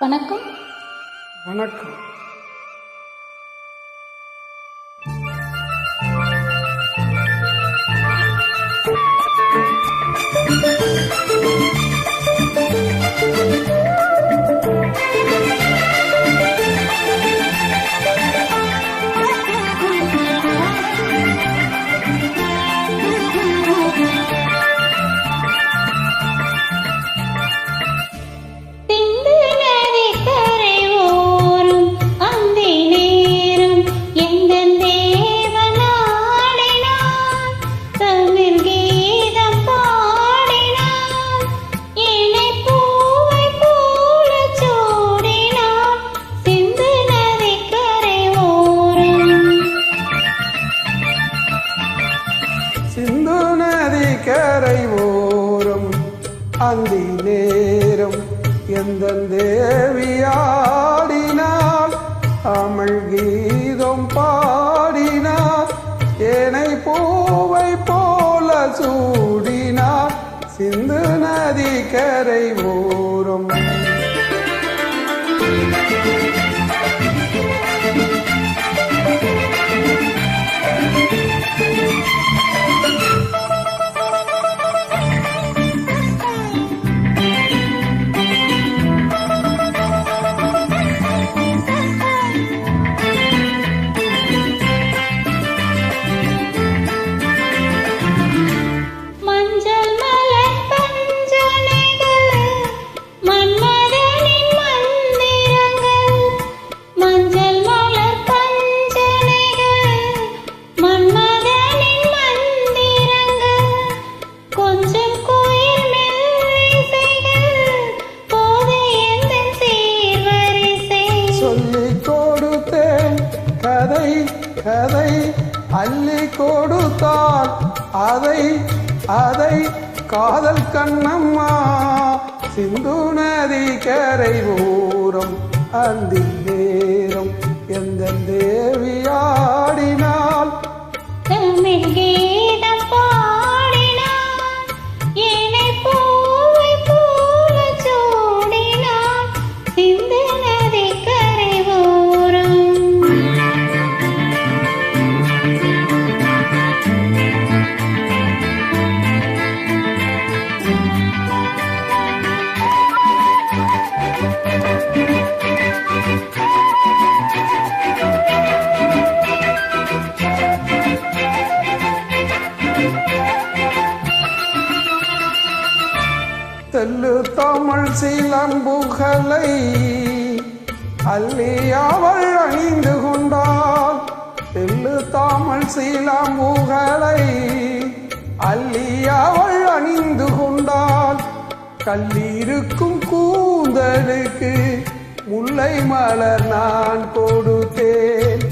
வணக்கம். வணக்கம். சிந்து நதி கரை ஓரம் அந்தி நேரம் எந்த தேவியாடினாள் தமிழ் கீதம் பாடினார் ஏனை பூவை போல சூடினார் சிந்து நதி கரை ஓரம். கதை கதை அள்ளி கொடுத்தால் அதை அதை காதல் கண்ணம்மா சிந்து நதி கரை ஓரம் அந்தி நேரம் எந்த தேவியாடினாள் தமிழ் கீதம் பாடினாள் ஏனை பூவை போல சூடினாள் சிந்து நதி கரை ஓரம். தெல்லு தமிழ் சிலம்புகளை அள்ளி அவள் அணிந்து கொண்டாள் தெல்லு தமிழ் சிலம்புகளை அள்ளி அவள் அணிந்து கொண்டாள் கல்லிருக்கும் கூந்தலுக்கு முல்லை மலர் நான் கொடுத்தேன்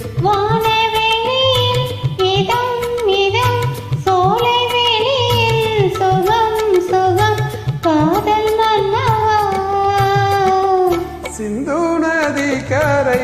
சிந்து நதி கரை